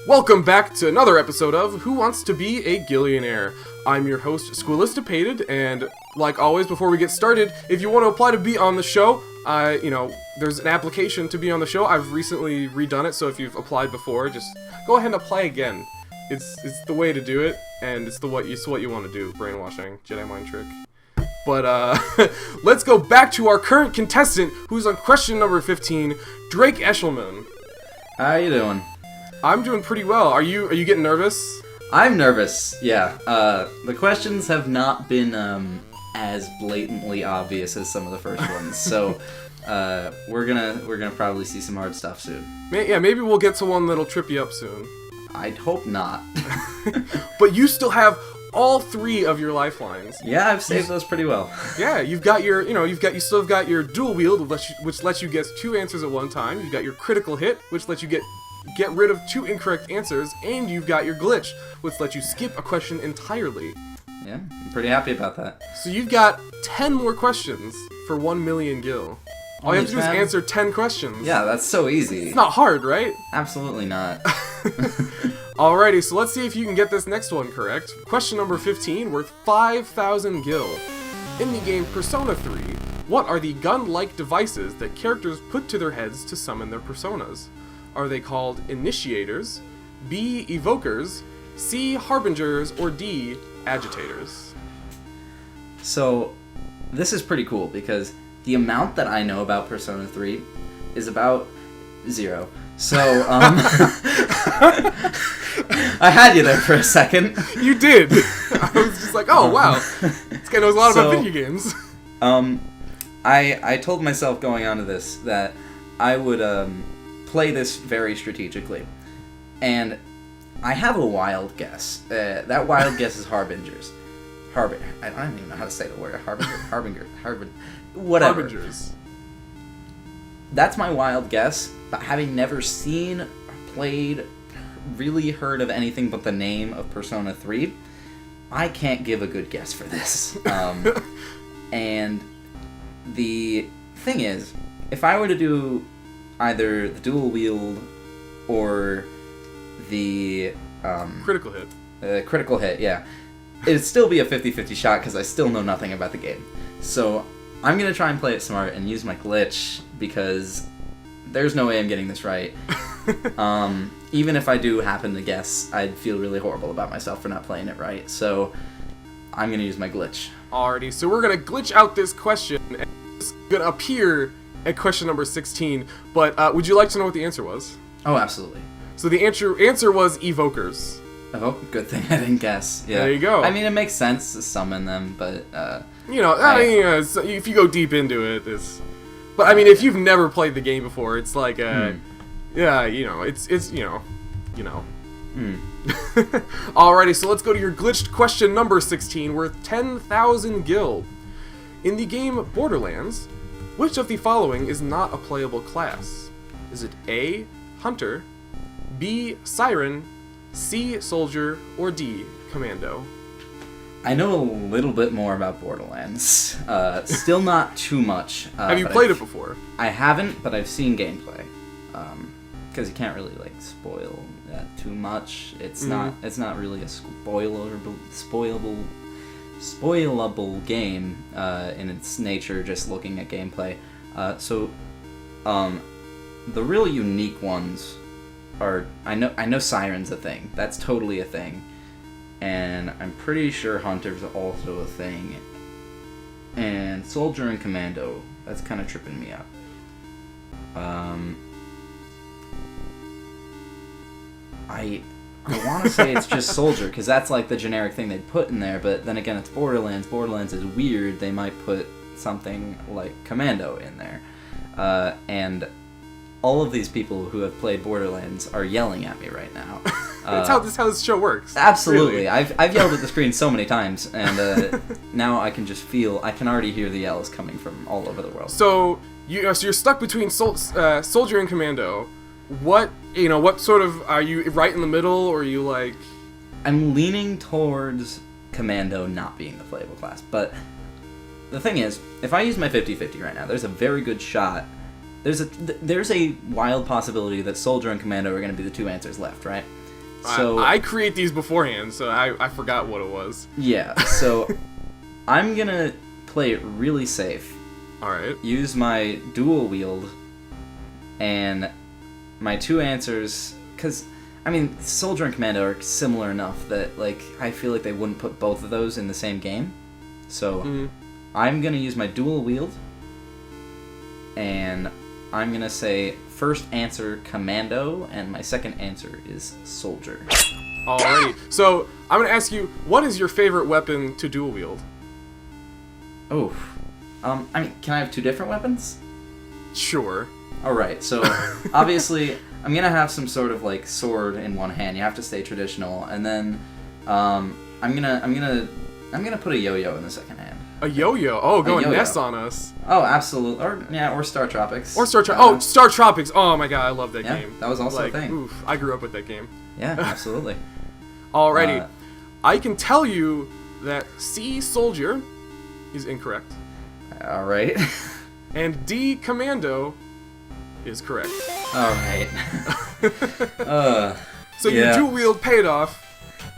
Welcome back to another episode of Who Wants to Be a Gilionaire? I'm your host, Schoolistipated, and like always, before we get started, if you want to apply to be on the show, there's an application to be on the show. I've recently redone it, so if you've applied before, just go ahead and apply again. It's the way to do it, and it's what you want to do. Brainwashing, Jedi mind trick. But let's go back to our current contestant, who's on question number 15, Drake Eshleman. How you doing? I'm doing pretty well. Are you getting nervous? I'm nervous, yeah. The questions have not been as blatantly obvious as some of the first ones, so we're gonna probably see some hard stuff soon. Maybe we'll get to one that'll trip you up soon. I'd hope not. But you still have all three of your lifelines. Yeah, I've saved those pretty well. Yeah, you've got your, you still have got your dual wield, which lets you guess two answers at one time. You've got your critical hit, which lets you get rid of two incorrect answers, and you've got your glitch, which lets you skip a question entirely. Yeah, I'm pretty happy about that. So you've got 10 more questions for 1 million gil. All you have to do is answer 10 questions. Yeah, that's so easy. It's not hard, right? Absolutely not. Alrighty, so let's see if you can get this next one correct. Question number 15, worth 5,000 gil. In the game Persona 3, what are the gun-like devices that characters put to their heads to summon their personas? Are they called initiators, B, evokers, C, harbingers, or D, agitators? So, this is pretty cool because the amount that I know about Persona 3 is about 0. So, I had you there for a second. You did. I was just like, oh wow, this guy knows a lot about video games. I told myself going onto this that I would play this very strategically, and I have a wild guess. That wild guess is harbingers. I don't even know how to say the word. Harbinger. Whatever. Harbingers. That's my wild guess, but having never seen, played, really heard of anything but the name of Persona 3, I can't give a good guess for this. And the thing is, if I were to do either the dual wield or the critical hit. Critical hit, yeah. It'd still be a 50-50 shot because I still know nothing about the game. So I'm going to try and play it smart and use my glitch because there's no way I'm getting this right. Even if I do happen to guess, I'd feel really horrible about myself for not playing it right. So I'm going to use my glitch. Alrighty, so we're going to glitch out this question and it's going to appear at question number 16, but would you like to know what the answer was? Oh, absolutely. So the answer was evokers. Oh, good thing I didn't guess. Yeah. There you go. I mean, it makes sense to summon them, but if you go deep into it, it's. But I mean, if you've never played the game before, it's like it's. Alrighty, so let's go to your glitched question number 16, worth 10,000 gil. In the game Borderlands, which of the following is not a playable class? Is it A, Hunter, B, Siren, C, Soldier, or D, Commando? I know a little bit more about Borderlands. Still not too much. Have you played it before? I haven't, but I've seen gameplay. Because you can't really spoil that too much. It's not really a spoilable game in its nature. Just looking at gameplay. The real unique ones are I know Siren's a thing. That's totally a thing. And I'm pretty sure Hunter's also a thing. And Soldier and Commando, that's kind of tripping me up. I want to say it's just Soldier, because that's like the generic thing they'd put in there, but then again, it's Borderlands. Borderlands is weird. They might put something like Commando in there. And all of these people who have played Borderlands are yelling at me right now. That's how this show works. Absolutely. Really. I've yelled at the screen so many times, and now I can already hear the yells coming from all over the world. So you're stuck between Soldier and Commando. What sort of, are you right in the middle, or are you like... I'm leaning towards Commando not being the playable class, but the thing is, if I use my 50-50 right now, there's a very good shot. There's a wild possibility that Soldier and Commando are going to be the two answers left, right? So I create these beforehand, so I forgot what it was. Yeah, so I'm gonna play it really safe. Alright. Use my dual wield, and my two answers, because, I mean, Soldier and Commando are similar enough that, like, I feel like they wouldn't put both of those in the same game. So, I'm gonna use my dual wield, and I'm gonna say first answer Commando, and my second answer is Soldier. Alrighty. So, I'm gonna ask you, what is your favorite weapon to dual wield? Oh. I mean, can I have two different weapons? Sure. Alright, so, obviously, I'm gonna have some sort of, like, sword in one hand. You have to stay traditional, and then, I'm gonna put a yo-yo in the second hand. A yo-yo? Oh, going yo-yo. Ness on us. Oh, absolutely. Or Star Tropics. Or Star Tropics. Oh, Star Tropics. Oh my god, I love that yeah, game. That was also like, a thing. Oof, I grew up with that game. Yeah, absolutely. Alrighty. I can tell you that C, Soldier, is incorrect. Alright. And D, Commando, is correct. Alright. So your dual wield paid off.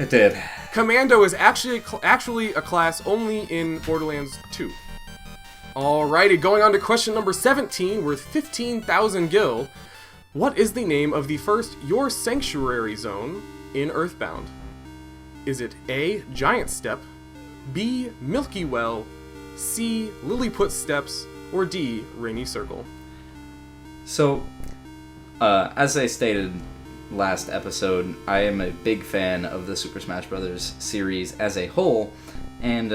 It did. Commando is actually a class only in Borderlands 2. Alrighty, going on to question number 17, worth 15,000 gil. What is the name of the first Your Sanctuary zone in EarthBound? Is it A, Giant Step, B, Milky Well, C, Lilliput Steps, or D, Rainy Circle? So, as I stated last episode, I am a big fan of the Super Smash Bros. Series as a whole, and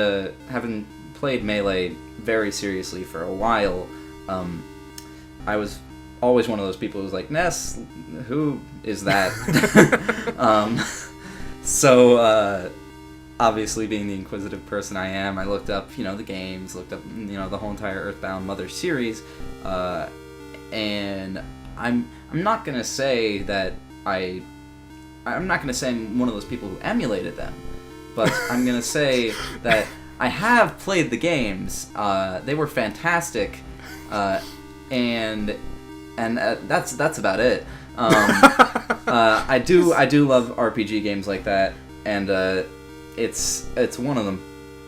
having played Melee very seriously for a while, I was always one of those people who was like, Ness, who is that? So, obviously being the inquisitive person I am, I looked up, the games, looked up, the whole entire EarthBound Mother series, and I'm not gonna say that I'm not gonna say I'm one of those people who emulated them, but I'm gonna say that I have played the games. They were fantastic, and that's about it. I do love RPG games like that, and it's one of them.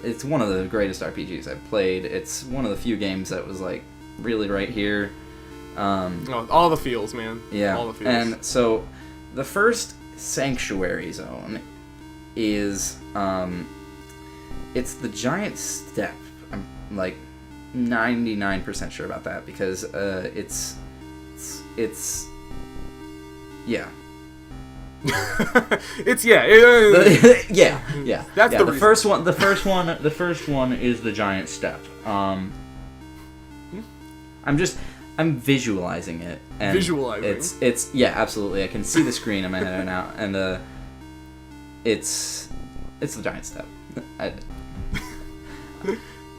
It's one of the greatest RPGs I've played. It's one of the few games that was like really right here. All the feels, man. Yeah. All the feels. And so the first Sanctuary Zone is it's the Giant Step. I'm like 99% sure about that because it's yeah. It's yeah. Yeah. That's yeah, the first one. The first one is the Giant Step. I'm visualizing it. And Visualizing. It's yeah, absolutely. I can see the screen in my head now, and it's the Giant Step.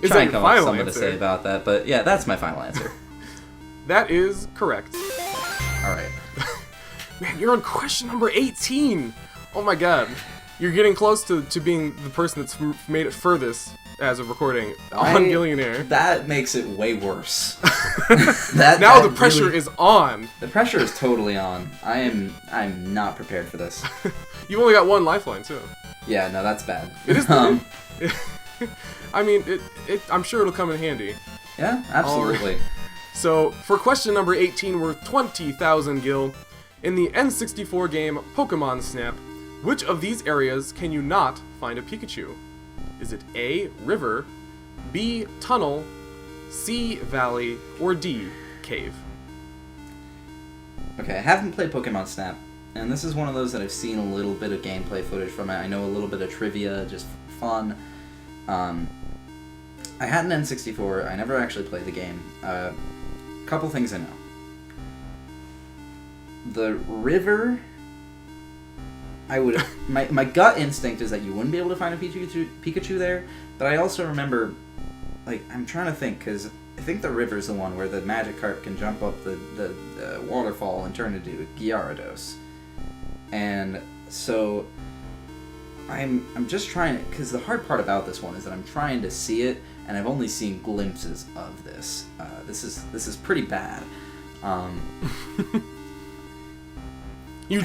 Is try that and your come up with final something answer? to say about that, but yeah, that's my final answer. That is correct. All right. Man, you're on question number 18. Oh my god. You're getting close to being the person that's made it furthest as of recording on Gilionaire. That makes it way worse. Now the pressure is on. The pressure is totally on. I'm not prepared for this. You've only got one lifeline too. Yeah, no, that's bad. It is. I mean, I'm sure it'll come in handy. Yeah, absolutely. So, for question number 18, worth 20,000 gil, in the N64 game Pokémon Snap, which of these areas can you not find a Pikachu? Is it A, river, B, tunnel, C, valley, or D, cave? Okay, I haven't played Pokemon Snap, and this is one of those that I've seen a little bit of gameplay footage from it. I know a little bit of trivia, just for fun. I had an N64. I never actually played the game. Couple things I know. The river, I would... my gut instinct is that you wouldn't be able to find a Pikachu there, but I also remember, like, I'm trying to think, because I think the river's the one where the Magikarp can jump up the waterfall and turn into a Gyarados. And so I'm just trying to, because the hard part about this one is that I'm trying to see it, and I've only seen glimpses of this. This is pretty bad. You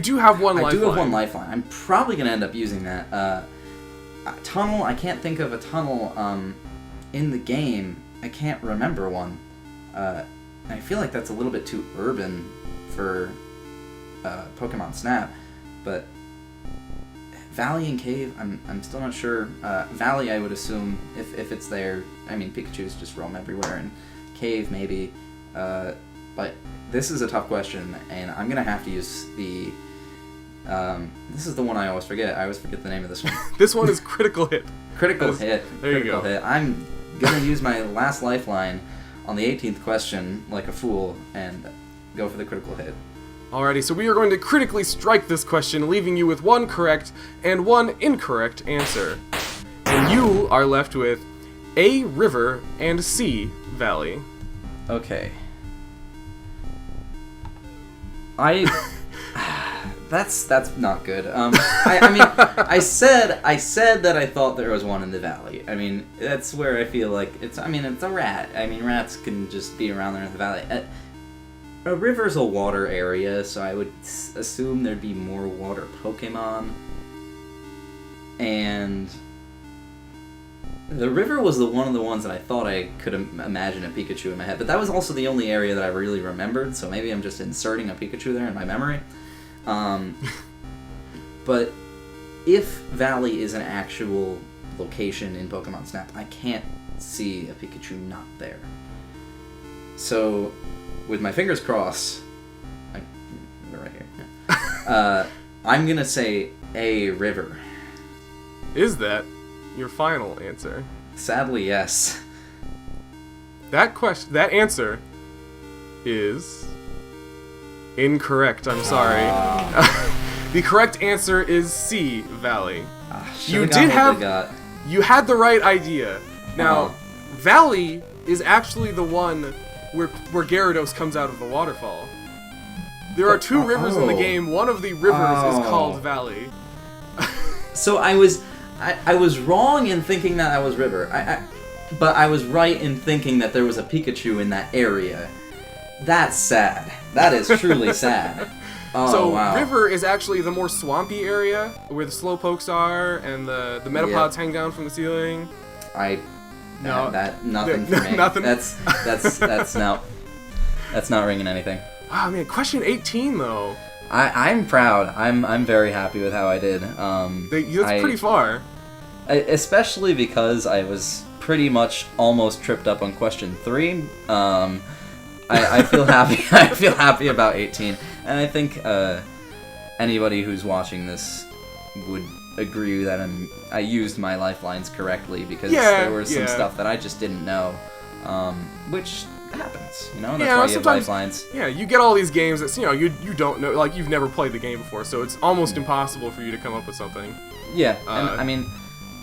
do have one lifeline. I do have one lifeline. I'm probably going to end up using that. Tunnel, I can't think of a tunnel in the game. I can't remember one. I feel like that's a little bit too urban for Pokemon Snap, but Valley and Cave, I'm still not sure. Valley, I would assume, if it's there. I mean, Pikachus just roam everywhere, and Cave, maybe. But this is a tough question, and I'm going to have to use the... this is the one I always forget. I always forget the name of this one. This one is Critical Hit. Critical Hit. There Critical you go. Hit. I'm going to use my last lifeline on the 18th question like a fool and go for the Critical Hit. Alrighty, so we are going to critically strike this question, leaving you with one correct and one incorrect answer. And you are left with A, river, and C, valley. Okay. That's not good. I mean, I said that I thought there was one in the valley. I mean, that's where I feel like it's. I mean, it's a rat. I mean, rats can just be around there in the valley. A river's a water area, so I would assume there'd be more water Pokemon. And the river was one of the ones that I thought I could imagine a Pikachu in my head, but that was also the only area that I really remembered, so maybe I'm just inserting a Pikachu there in my memory. But if Valley is an actual location in Pokemon Snap, I can't see a Pikachu not there. So, with my fingers crossed, they're right here. I'm gonna say a river. Is that your final answer? Sadly, yes. That answer is incorrect. I'm sorry. The correct answer is C, valley. You had the right idea. Now, Valley is actually the one where Gyarados comes out of the waterfall. There are two rivers in the game. One of the rivers is called Valley. So I was wrong in thinking that was river. But I was right in thinking that there was a Pikachu in that area. That's sad. That is truly sad. Oh, wow. River is actually the more swampy area where the Slowpokes are and the Metapods hang down from the ceiling. Nothing for me. Nothing. That's not ringing anything. Wow, man, question 18 though. I'm proud. I'm very happy with how I did. That's pretty far. Especially because I was pretty much almost tripped up on question 3. I feel happy. I feel happy about 18, and I think anybody who's watching this would agree that I used my lifelines correctly, because there was some stuff that I just didn't know, which happens. You know, that's why you have lifelines. Yeah, you get all these games that you don't know, like you've never played the game before, so it's almost impossible for you to come up with something. Yeah, and I mean,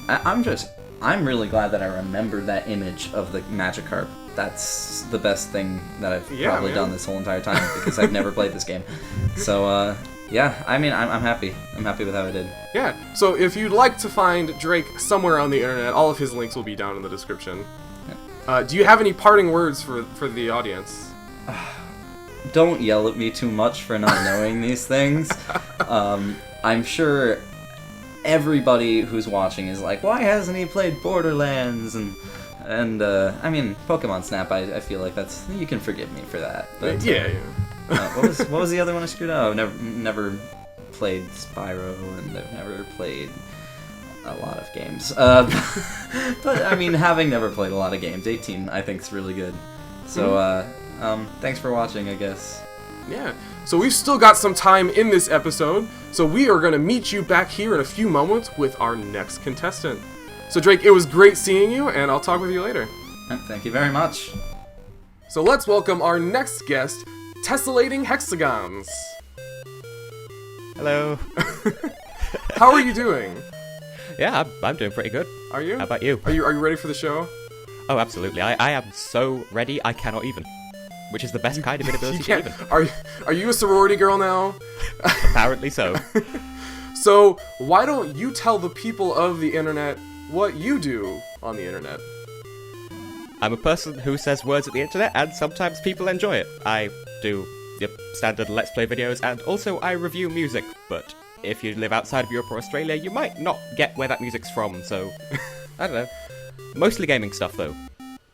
I'm really glad that I remembered that image of the Magikarp. That's the best thing that I've probably done this whole entire time, because I've never played this game. So, yeah, I mean, I'm happy. I'm happy with how I did. Yeah, so if you'd like to find Drake somewhere on the internet, all of his links will be down in the description. Yeah. Do you have any parting words for the audience? Don't yell at me too much for not knowing these things. I'm sure everybody who's watching is like, why hasn't he played Borderlands? And I mean, Pokemon Snap, I feel like you can forgive me for that. But, what was the other one I screwed up? I've never played Spyro, and I've never played a lot of games. But I mean, having never played a lot of games, 18 I think is really good. So thanks for watching, I guess. Yeah. So we've still got some time in this episode, so we are going to meet you back here in a few moments with our next contestant. So Drake, it was great seeing you, and I'll talk with you later. Thank you very much. So let's welcome our next guest, Tessellating Hexagons. Hello. How are you doing? Yeah, I'm doing pretty good. Are you? How about you? Are you ready for the show? Oh, absolutely. I am so ready I cannot even. Which is the best kind of inability to even. Are you a sorority girl now? Apparently so. So, why don't you tell the people of the internet what you do on the internet? I'm a person who says words at the internet, and sometimes people enjoy it. I do your standard Let's Play videos, and also I review music, but if you live outside of Europe or Australia, you might not get where that music's from, so, I don't know. Mostly gaming stuff, though.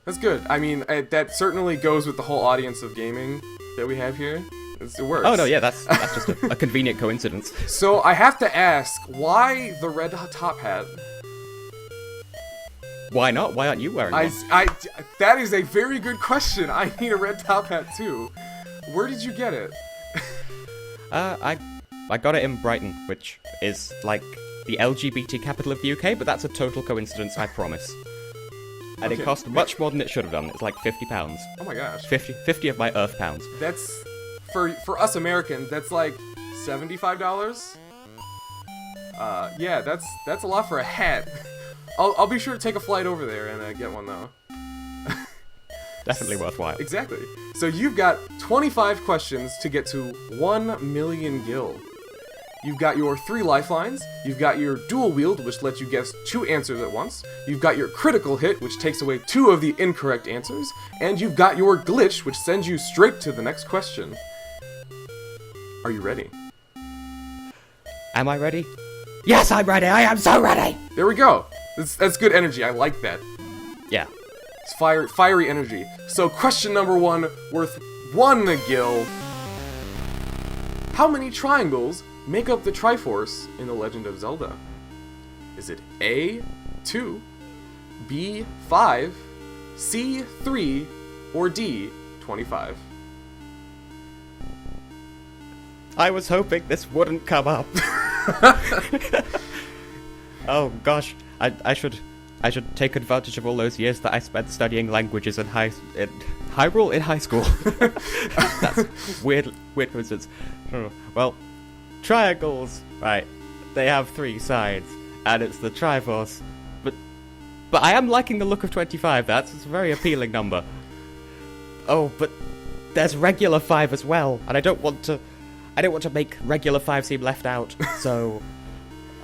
That's good. I mean, that certainly goes with the whole audience of gaming that we have here. It works. Oh, no, yeah, that's just a convenient coincidence. So, I have to ask, why the red top hat? Why not? Why aren't you wearing one? That is a very good question. I need a red top hat, too. Where did you get it? I got it in Brighton, which is, like, the LGBT capital of the UK, but that's a total coincidence, I promise. And Okay. it cost much more than it should have done. It's like £50. Oh my gosh. 50 of my EarthBounds. That's, for us Americans, that's like $75? Yeah, that's a lot for a hat. I'll be sure to take a flight over there and get one, though. Definitely worthwhile. Exactly. So you've got 25 questions to get to 1 million gil. You've got your 3 lifelines, you've got your dual wield, which lets you guess 2 answers at once, you've got your critical hit, which takes away 2 of the incorrect answers, and you've got your glitch, which sends you straight to the next question. Are you ready? Am I ready? Yes, I'm ready! I am so ready! There we go. That's good energy. I like that. Yeah. It's fiery energy. So question number 1, worth 1 gil. How many triangles make up the Triforce in The Legend of Zelda? Is it A, 2, B, 5, C, 3, or D, 25? I was hoping this wouldn't come up. Oh gosh, I should take advantage of all those years that I spent studying languages in Hyrule in high school. That's weird coincidence. Well, triangles, right? They have 3 sides, and it's the Triforce. But I am liking the look of 25. It's a very appealing number. Oh, but there's regular 5 as well, and I don't want to make regular 5 seem left out. So,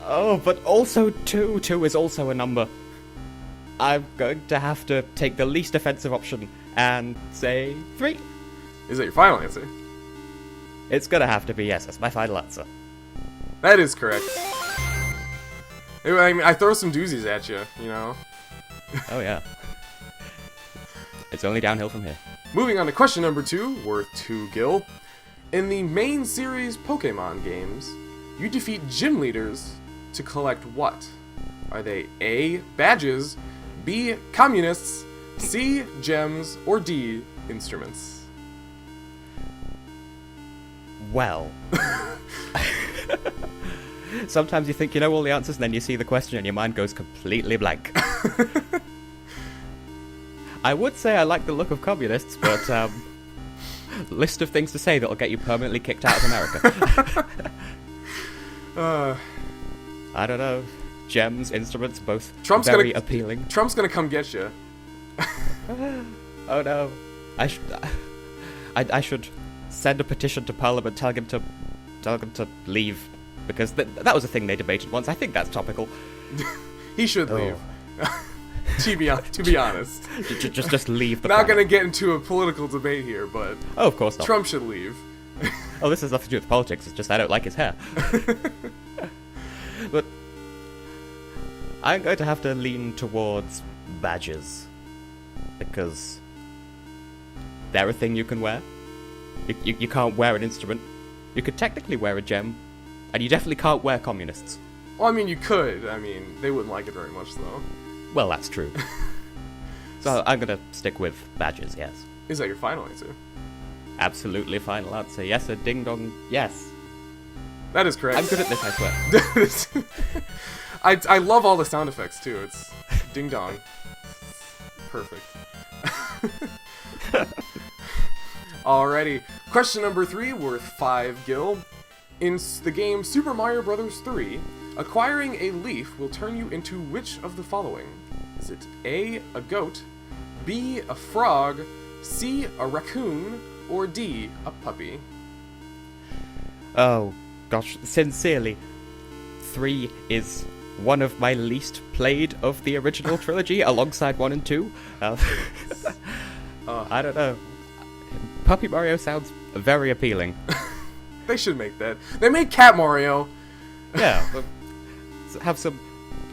oh, but also 2. 2 is also a number. I'm going to have to take the least offensive option and say 3. Is that your final answer? It's gonna have to be yes. That's my final answer. That is correct. I mean, I throw some doozies at you, you know? Oh yeah. It's only downhill from here. Moving on to question number 2, worth 2 gil. In the main series Pokémon games, you defeat gym leaders to collect what? Are they A, badges, B, communists, C, gems, or D, instruments? Well. Sometimes you think you know all the answers, and then you see the question and your mind goes completely blank. I would say I like the look of communists, but, list of things to say that'll get you permanently kicked out of America. I don't know. Gems, instruments, both very appealing. Trump's gonna come get you. Oh no. I should send a petition to Parliament telling him to leave, because that was a thing they debated once. I think that's topical. He should leave. To be honest. Just leave the Not planet. gonna get into a political debate here, but Oh, of course not. Trump should leave. Oh, this has nothing to do with politics. It's just I don't like his hair. But I'm going to have to lean towards badges, because they're a thing you can wear. You can't wear an instrument. You could technically wear a gem, and you definitely can't wear communists. Well, I mean, you could. I mean, they wouldn't like it very much, though. Well, that's true. So I'm going to stick with badges, yes. Is that your final answer? Absolutely final answer. Yes, a ding-dong, yes. That is correct. I'm good at this, I swear. I love all the sound effects, too. It's ding-dong. Perfect. Alrighty. Question number 3, worth 5 gil. In the game Super Mario Bros. 3, acquiring a leaf will turn you into which of the following? Is it A, a goat, B, a frog, C, a raccoon, or D, a puppy? Oh, gosh, sincerely, 3 is one of my least played of the original trilogy, alongside 1 and 2. I don't know. Puppy Mario sounds very appealing. They should make that. They made Cat Mario. Yeah. Have some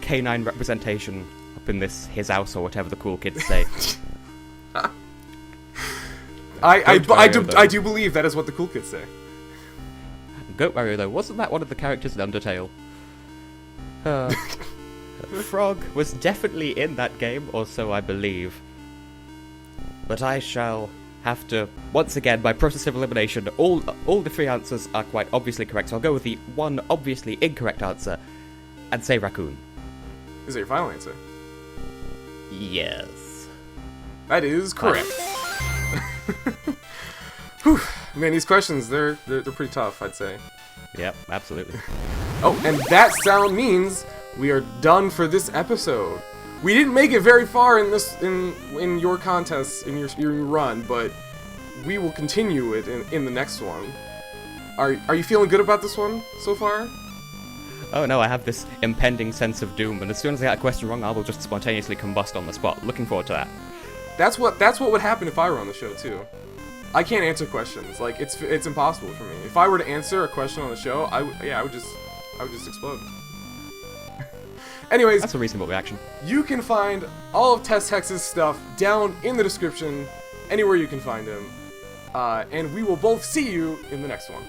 canine representation up in his house or whatever the cool kids say. I do believe that is what the cool kids say. Goat Mario, though, wasn't that one of the characters in Undertale? Frog was definitely in that game, or so I believe. But I shall have to, once again, by process of elimination, all the three answers are quite obviously correct, so I'll go with the one obviously incorrect answer, and say raccoon. Is that your final answer? Yes. That is correct. Whew. Man, these questions, they're pretty tough, I'd say. Yep, absolutely. Oh, and that sound means we are done for this episode. We didn't make it very far in your contest, in your run, but we will continue it in the next one. Are you feeling good about this one so far? Oh no, I have this impending sense of doom, and as soon as I get a question wrong, I will just spontaneously combust on the spot. Looking forward to that. That's what would happen if I were on the show too. I can't answer questions. Like it's impossible for me. If I were to answer a question on the show, I would just explode. Anyways, that's a reasonable reaction. You can find all of Test Hex's stuff down in the description, anywhere you can find him. And we will both see you in the next one.